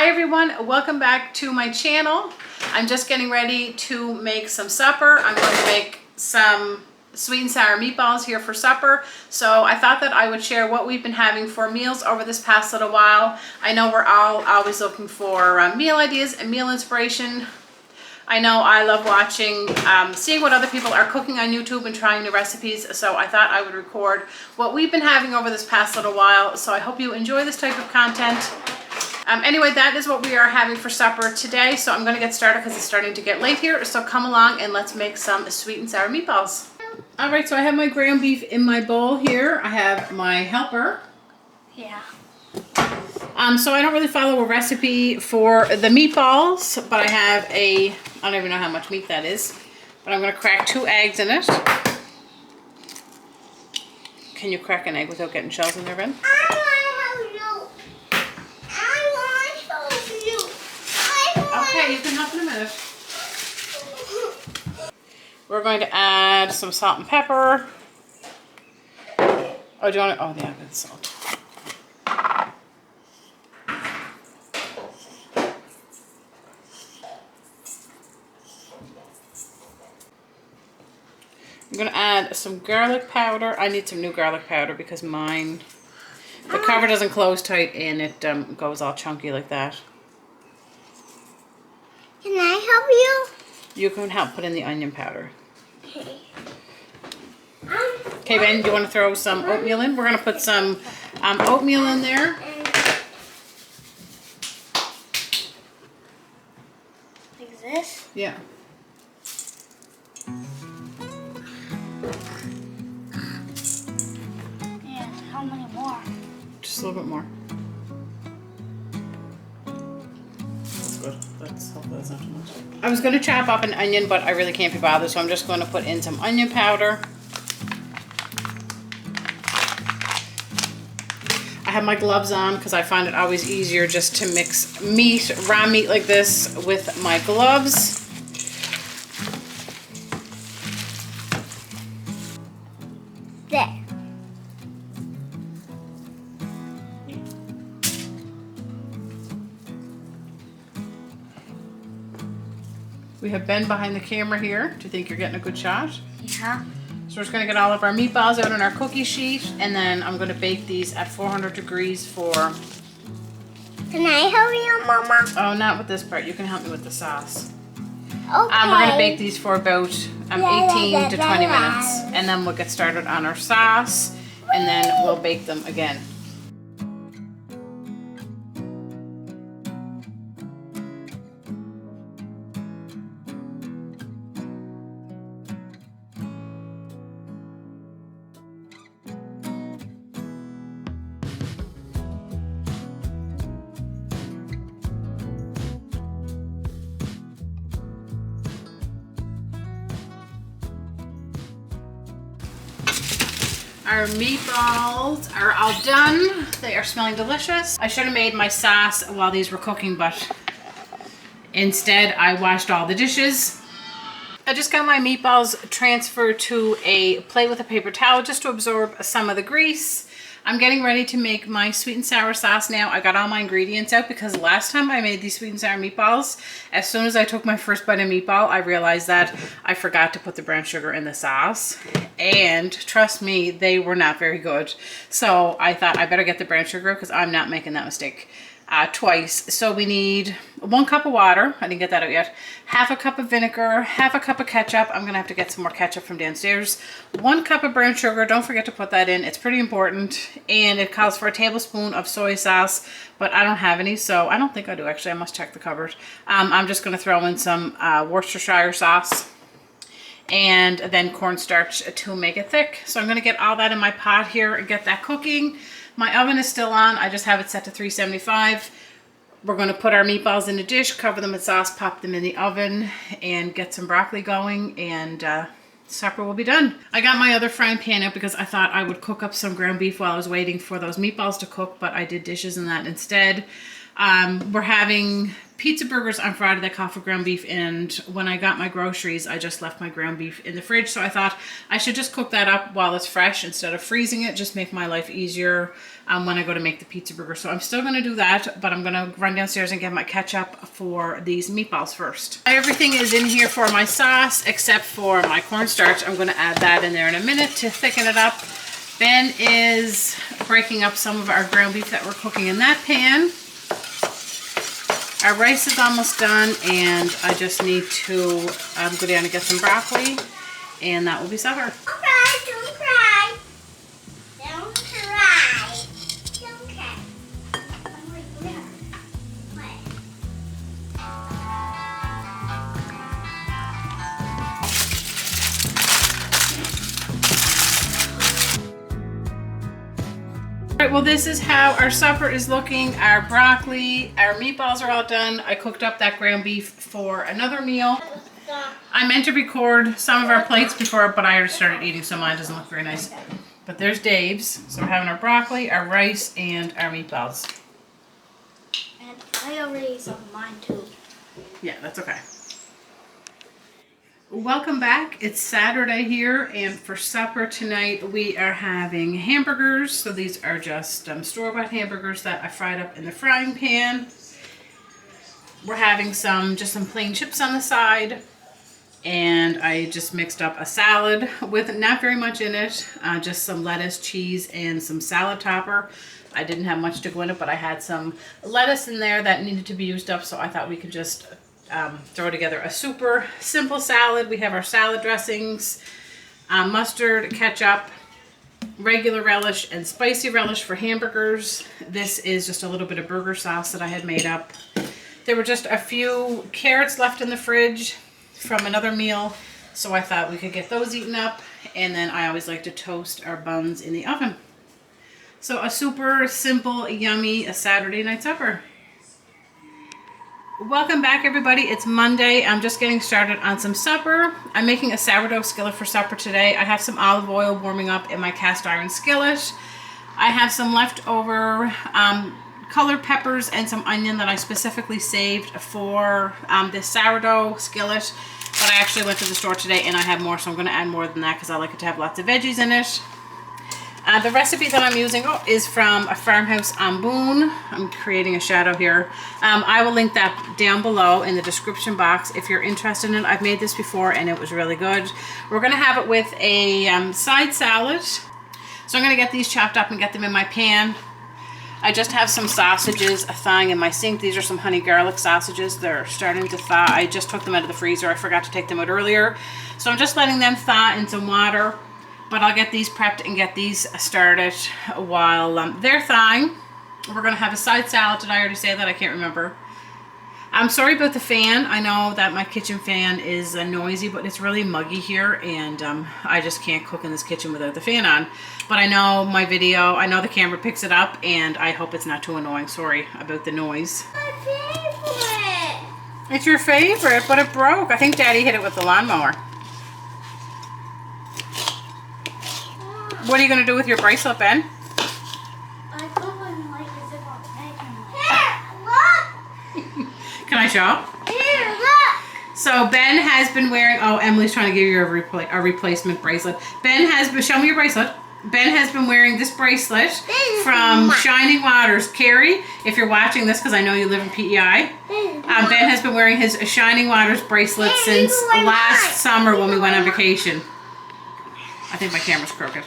Hi everyone, welcome back to my channel. I'm just getting ready to make some supper. I'm going to make some sweet and sour meatballs here for supper. So I thought that I would share what we've been having for meals over this past little while. I know we're all always looking for meal ideas and meal inspiration. I know I love watching, seeing what other people are cooking on YouTube and trying new recipes. So I thought I would record what we've been having over this past little while. So I hope you enjoy this type of content. Anyway, that is what we are having for supper today. So I'm going to get started because it's starting to get late here. So come along and let's make some sweet and sour meatballs. All right, so I have my ground beef in my bowl here. I have my helper. Yeah. So I don't really follow a recipe for the meatballs, but I have I don't even know how much meat that is, but I'm going to crack 2 eggs in it. Can you crack an egg without getting shells in there, Ben? Okay, you can help in a minute. We're going to add some salt and pepper. Oh, do you want to? Oh, yeah, that's salt. I'm going to add some garlic powder. I need some new garlic powder because mine, the cover doesn't close tight and it goes all chunky like that. Can I help you? You can help put in the onion powder. Okay. Okay, Ben, do you want to throw some oatmeal in? We're going to put some oatmeal in there. Like this? Yeah. And how many more? Just a little bit more. That's good. Hopefully that's not too much. I was going to chop up an onion, but I really can't be bothered, so I'm just going to put in some onion powder. I have my gloves on because I find it always easier just to mix raw meat like this with my gloves. There. We have Ben behind the camera here. Do you think you're getting a good shot? Yeah. So we're just going to get all of our meatballs out on our cookie sheet, and then I'm going to bake these at 400 degrees for... Can I help you, Mama? Oh, not with this part. You can help me with the sauce. Okay. We're going to bake these for about 18 to 20 minutes, and then we'll get started on our sauce, and then we'll bake them again. Our meatballs are all done. They are smelling delicious. I should have made my sauce while these were cooking, but instead I washed all the dishes. I just got my meatballs transferred to a plate with a paper towel just to absorb some of the grease. I'm getting ready to make my sweet and sour sauce now. I got all my ingredients out because last time I made these sweet and sour meatballs, as soon as I took my first bite of meatball, I realized that I forgot to put the brown sugar in the sauce. And trust me, they were not very good. So I thought I better get the brown sugar because I'm not making that mistake twice. So we need 1 cup of water. I didn't get that out yet. Half a cup of vinegar, half a cup of ketchup. I'm gonna have to get some more ketchup from downstairs. 1 cup of brown sugar. Don't forget to put that in. It's pretty important. And it calls for a tablespoon of soy sauce, but I don't have any, so I don't think I do actually. I must check the cupboard. I'm just gonna throw in some Worcestershire sauce and then cornstarch to make it thick. So I'm gonna get all that in my pot here and get that cooking. My oven is still on. I just have it set to 375. We're going to put our meatballs in a dish, cover them with sauce, pop them in the oven, and get some broccoli going, and supper will be done. I got my other frying pan out because I thought I would cook up some ground beef while I was waiting for those meatballs to cook, but I did dishes in that instead. We're having pizza burgers on Friday that call for ground beef, and when I got my groceries, I just left my ground beef in the fridge, so I thought I should just cook that up while it's fresh instead of freezing it, just make my life easier when I go to make the pizza burger. So I'm still going to do that, but I'm going to run downstairs and get my ketchup for these meatballs first. Everything is in here for my sauce except for my cornstarch. I'm going to add that in there in a minute to thicken it up. Ben is breaking up some of our ground beef that we're cooking in that pan. Our rice is almost done, and I just need to go down and get some broccoli, and that will be supper. Don't cry, don't cry. Don't cry. Don't cry. Alright, well, this is how our supper is looking. Our broccoli, our meatballs are all done. I cooked up that ground beef for another meal. I meant to record some of our plates before, but I already started eating, so mine doesn't look very nice. But there's Dave's. So we're having our broccoli, our rice, and our meatballs. And I already ate some of mine too. Yeah, that's okay. Welcome back. It's Saturday here, and for supper tonight we are having hamburgers. So these are just store-bought hamburgers that I fried up in the frying pan. We're having just some plain chips on the side, and I just mixed up a salad with not very much in it, just some lettuce, cheese, and some salad topper. I didn't have much to go in it, but I had some lettuce in there that needed to be used up, so I thought we could just throw together a super simple salad. We have our salad dressings, mustard, ketchup, regular relish, and spicy relish for hamburgers. This is just a little bit of burger sauce that I had made up. There were just a few carrots left in the fridge from another meal, so I thought we could get those eaten up, and then I always like to toast our buns in the oven. So a super simple, yummy Saturday night supper. Welcome back, everybody. It's Monday. I'm just getting started on some supper. I'm making a sourdough skillet for supper today. I have some olive oil warming up in my cast iron skillet. I have some leftover colored peppers and some onion that I specifically saved for this sourdough skillet. But I actually went to the store today and I have more, so I'm going to add more than that because I like it to have lots of veggies in it. The recipe that I'm using is from a farmhouse on Boone. I'm creating a shadow here. I will link that down below in the description box if you're interested in it. I've made this before and it was really good. We're going to have it with a side salad. So I'm going to get these chopped up and get them in my pan. I just have some sausages thawing in my sink. These are some honey garlic sausages. They're starting to thaw. I just took them out of the freezer. I forgot to take them out earlier. So I'm just letting them thaw in some water. But I'll get these prepped and get these started while they're thawing. We're going to have a side salad. Did I already say that? I can't remember. I'm sorry about the fan. I know that my kitchen fan is noisy, but it's really muggy here, and I just can't cook in this kitchen without the fan on. But I know my video, I know the camera picks it up, and I hope it's not too annoying. Sorry about the noise. My favorite. It's your favorite, but it broke. I think Daddy hit it with the lawnmower. What are you going to do with your bracelet, Ben? I put one like as if I'm making one. Here, look! Can I show? Here, look! So Ben has been wearing, oh, Emily's trying to give you a replacement bracelet. Ben has been, show me your bracelet. Ben has been wearing this bracelet from Shining Waters. Carrie, if you're watching this, because I know you live in PEI, Ben has been wearing his Shining Waters bracelet since last summer when we went on vacation. I think my camera's crooked.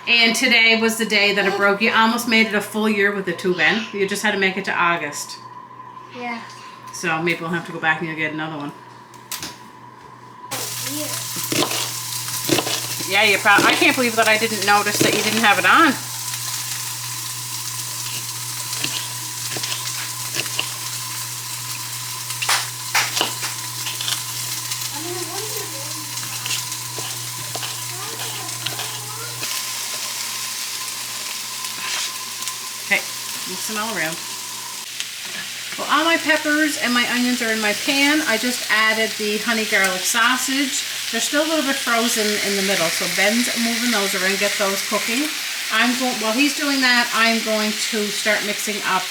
And today was the day that it broke. You almost made it a full year with the two, Ben. You just had to make it to August. Yeah. So maybe we'll have to go back and you'll get another one. Yeah, you probably. I can't believe that I didn't notice that you didn't have it on. Mix them all around. Well, all my peppers and my onions are in my pan. I just added the honey garlic sausage. They're still a little bit frozen in the middle, so Ben's moving those around, get those cooking. While he's doing that, I'm going to start mixing up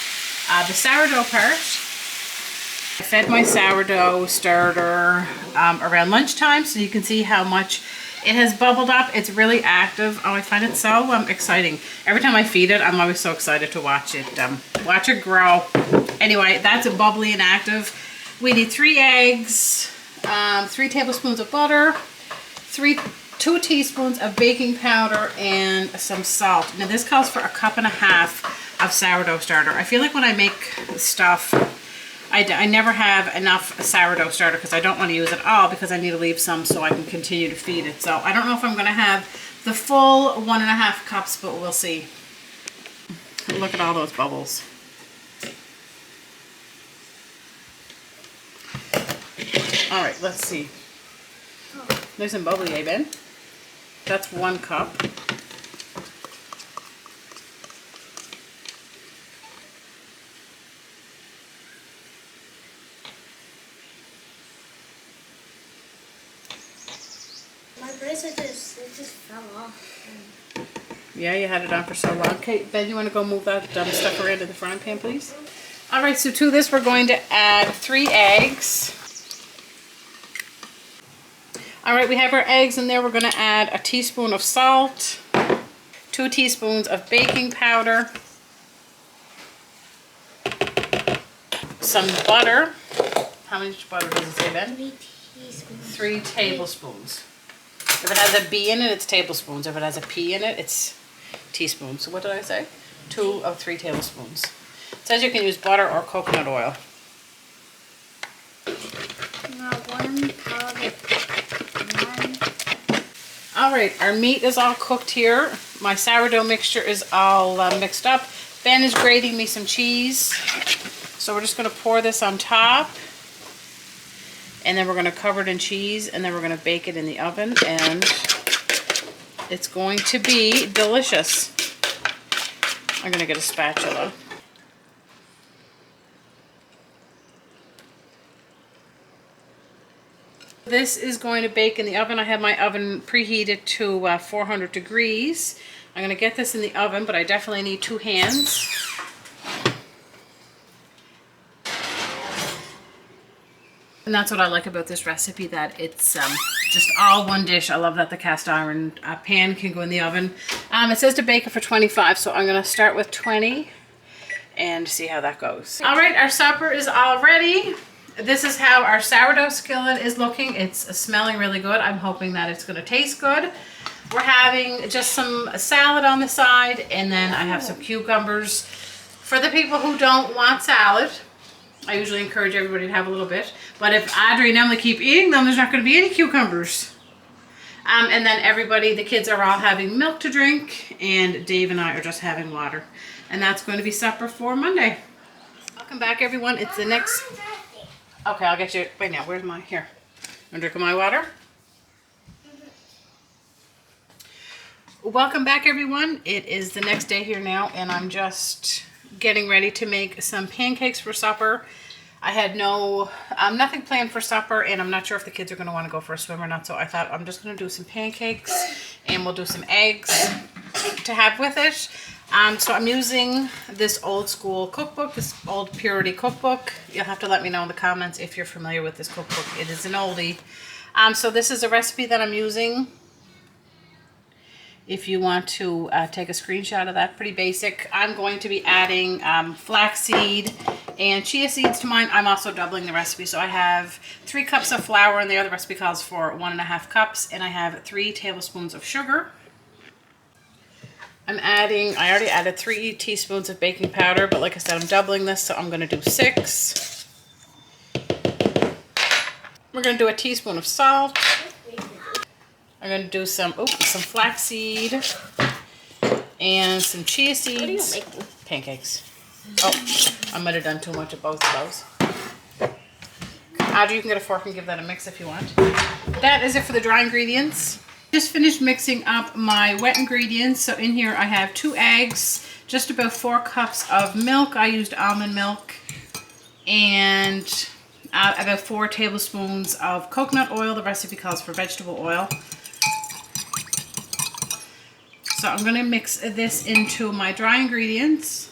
The sourdough part, I fed my sourdough starter around lunchtime, so you can see how much it has bubbled up. It's really active. Oh, I find it so exciting. Every time I feed it, I'm always so excited to watch it grow. Anyway, that's bubbly and active. We need 3 eggs, 3 tablespoons of butter, 2 teaspoons of baking powder, and some salt. Now this calls for 1.5 cups of sourdough starter. I feel like when I make stuff, I never have enough sourdough starter because I don't want to use it all, because I need to leave some so I can continue to feed it. So I don't know if I'm going to have the full 1.5 cups, but we'll see. Look at all those bubbles. All right, let's see. Nice and bubbly, eh, Ben? That's 1 cup. My bracelet just fell off. Yeah, you had it on for so long. Okay, Ben, you want to go move that stuff around to the frying pan, please? All right, so to this we're going to add 3 eggs. All right, we have our eggs in there. We're going to add a teaspoon of salt, 2 teaspoons of baking powder, some butter. How much butter does it say, Ben? 3 teaspoons. 3 tablespoons. If it has a B in it, it's tablespoons. If it has a P in it, it's teaspoons. So what did I say? 2 of 3 tablespoons. It says you can use butter or coconut oil. Now 1 powder. All right, our meat is all cooked here. My sourdough mixture is all mixed up. Ben is grating me some cheese. So we're just going to pour this on top. And then we're going to cover it in cheese. And then we're going to bake it in the oven. And it's going to be delicious. I'm going to get a spatula. This is going to bake in the oven. I have my oven preheated to 400 degrees. I'm going to get this in the oven, but I definitely need 2 hands. And that's what I like about this recipe, that it's just all one dish. I love that the cast iron pan can go in the oven. It says to bake it for 25, so I'm going to start with 20 and see how that goes. All right, our supper is all ready. This is how our sourdough skillet is looking. It's smelling really good. I'm hoping that it's going to taste good. We're having just some salad on the side, and then I have some cucumbers. For the people who don't want salad, I usually encourage everybody to have a little bit. But if Audrey and Emily keep eating them, there's not going to be any cucumbers. And then everybody, the kids are all having milk to drink, and Dave and I are just having water. And that's going to be supper for Monday. Welcome back, everyone. It's the next... Okay, I'll get you. Wait now, where's my... Here. Want to drink my water? Welcome back, everyone. It is the next day here now, and I'm just getting ready to make some pancakes for supper. I had nothing planned for supper, and I'm not sure if the kids are going to want to go for a swim or not, so I thought I'm just going to do some pancakes, and we'll do some eggs to have with it. So I'm using this old school cookbook, this old Purity cookbook. You'll have to let me know in the comments if you're familiar with this cookbook. It is an oldie. So this is a recipe that I'm using. If you want to take a screenshot of that, pretty basic. I'm going to be adding flaxseed and chia seeds to mine. I'm also doubling the recipe. So I have 3 cups of flour in there. The recipe calls for 1.5 cups. And I have 3 tablespoons of sugar. I already added 3 teaspoons of baking powder, but like I said, I'm doubling this, so I'm going to do 6. We're going to do a teaspoon of salt. I'm going to do some flaxseed and some chia seeds. What are you making? Pancakes. Oh, I might have done too much of both of those. Audrey, you can get a fork and give that a mix if you want. That is it for the dry ingredients. Just finished mixing up my wet ingredients. So in here I have 2 eggs, just about 4 cups of milk. I used almond milk, and about 4 tablespoons of coconut oil. The recipe calls for vegetable oil. So I'm going to mix this into my dry ingredients.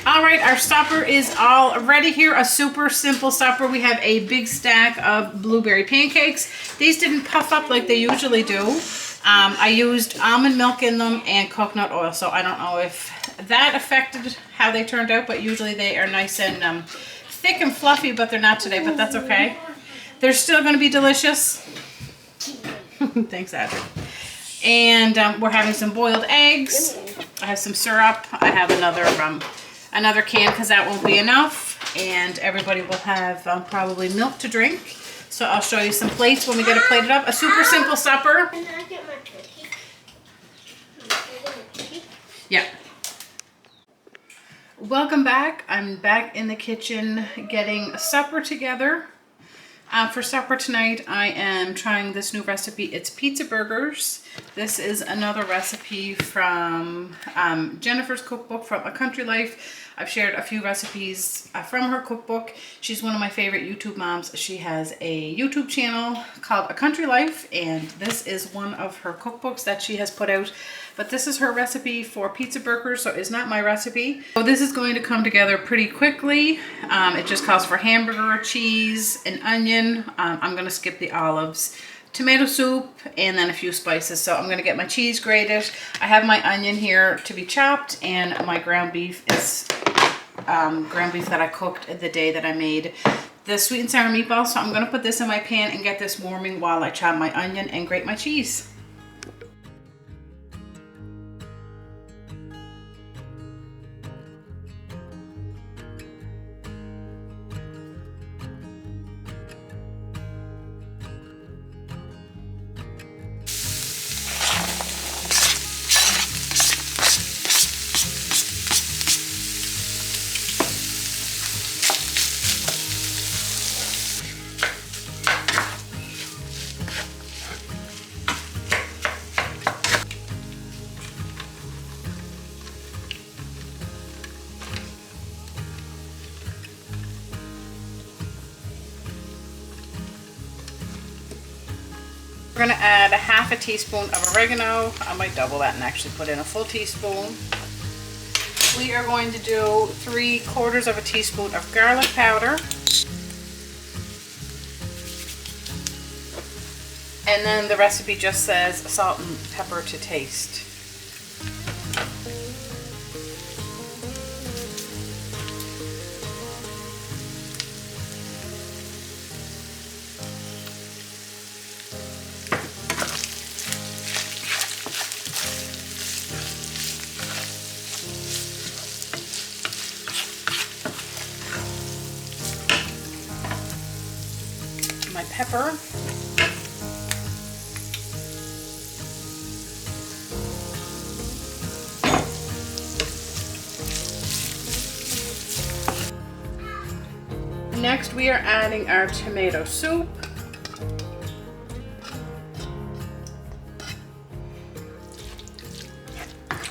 All right, our supper is all ready here. A super simple supper. We have a big stack of blueberry pancakes. These didn't puff up like they usually do. I used almond milk in them and coconut oil, so I don't know if that affected how they turned out, but usually they are nice and thick and fluffy, but they're not today, but that's okay. They're still going to be delicious. Thanks, Adrian. And we're having some boiled eggs. I have some syrup. I have another can because that won't be enough. And everybody will have probably milk to drink. So I'll show you some plates when we get it plated up. A super simple supper. Can I get my cookie? Yeah. Welcome back. I'm back in the kitchen getting supper together. For supper tonight, I am trying this new recipe. It's pizza burgers. This is another recipe from Jennifer's cookbook from A Country Life. I've shared a few recipes from her cookbook. She's one of my favorite YouTube moms. She has a YouTube channel called A Country Life, and this is one of her cookbooks that she has put out. But this is her recipe for pizza burgers, so it's not my recipe. So this is going to come together pretty quickly. It just calls for hamburger, cheese, an onion. I'm going to skip the olives. Tomato soup, and then a few spices. So I'm going to get my cheese grated. I have my onion here to be chopped, and my ground beef is ground beef that I cooked the day that I made the sweet and sour meatballs. So I'm going to put this in my pan and get this warming while I chop my onion and grate my cheese. We're going to add a half a teaspoon of oregano. I might double that and actually put in a full teaspoon. We are going to do 3/4 of a teaspoon of garlic powder. And then the recipe just says salt and pepper to taste. My pepper. Next we are adding our tomato soup.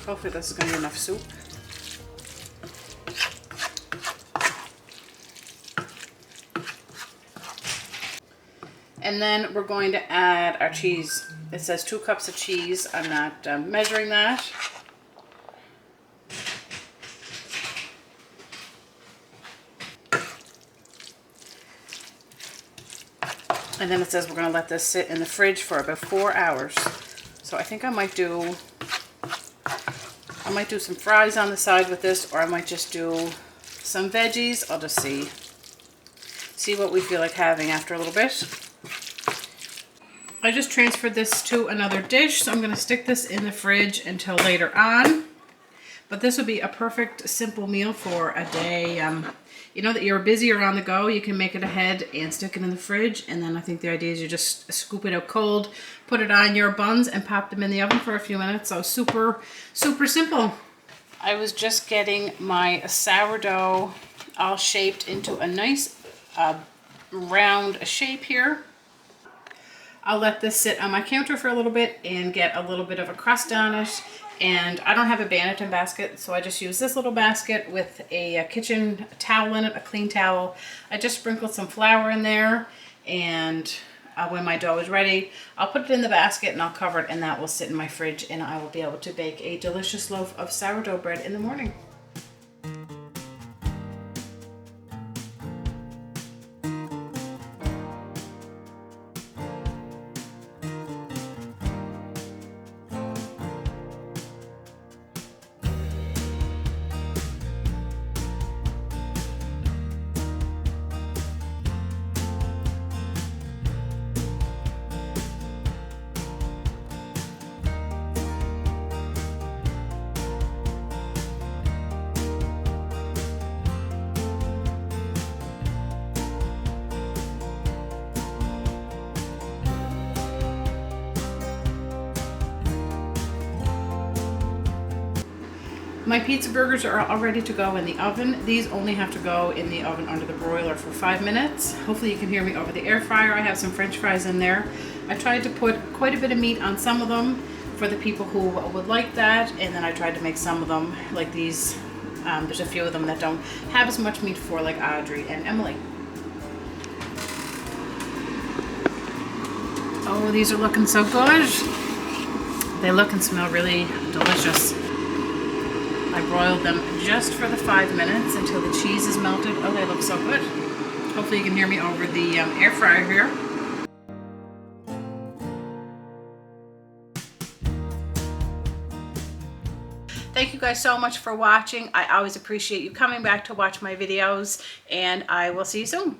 Hopefully this is going to be enough soup. And then we're going to add our cheese. It says 2 cups of cheese. I'm not measuring that. And then it says we're going to let this sit in the fridge for about 4 hours. So I think I might do some fries on the side with this, or I might just do some veggies. I'll just see what we feel like having after a little bit. I just transferred this to another dish, so I'm going to stick this in the fridge until later on. But this would be a perfect simple meal for a day. You know that you're busy or on the go, you can make it ahead and stick it in the fridge. And then I think the idea is you just scoop it out cold, put it on your buns and pop them in the oven for a few minutes. So super, super simple. I was just getting my sourdough all shaped into a nice round shape here. I'll let this sit on my counter for a little bit and get a little bit of a crust on it. And I don't have a Banneton basket, so I just use this little basket with a kitchen towel in it, a clean towel. I just sprinkled some flour in there, and when my dough is ready, I'll put it in the basket and I'll cover it, and that will sit in my fridge, and I will be able to bake a delicious loaf of sourdough bread in the morning. My pizza burgers are all ready to go in the oven. These only have to go in the oven under the broiler for 5 minutes. Hopefully you can hear me over the air fryer. I have some French fries in there. I tried to put quite a bit of meat on some of them for the people who would like that, and then I tried to make some of them like these. There's a few of them that don't have as much meat for, like Audrey and Emily. Oh, these are looking so good. They look and smell really delicious. I broiled them just for the 5 minutes until the cheese is melted. Oh, they look so good. Hopefully you can hear me over the air fryer here. Thank you guys so much for watching. I always appreciate you coming back to watch my videos, and I will see you soon.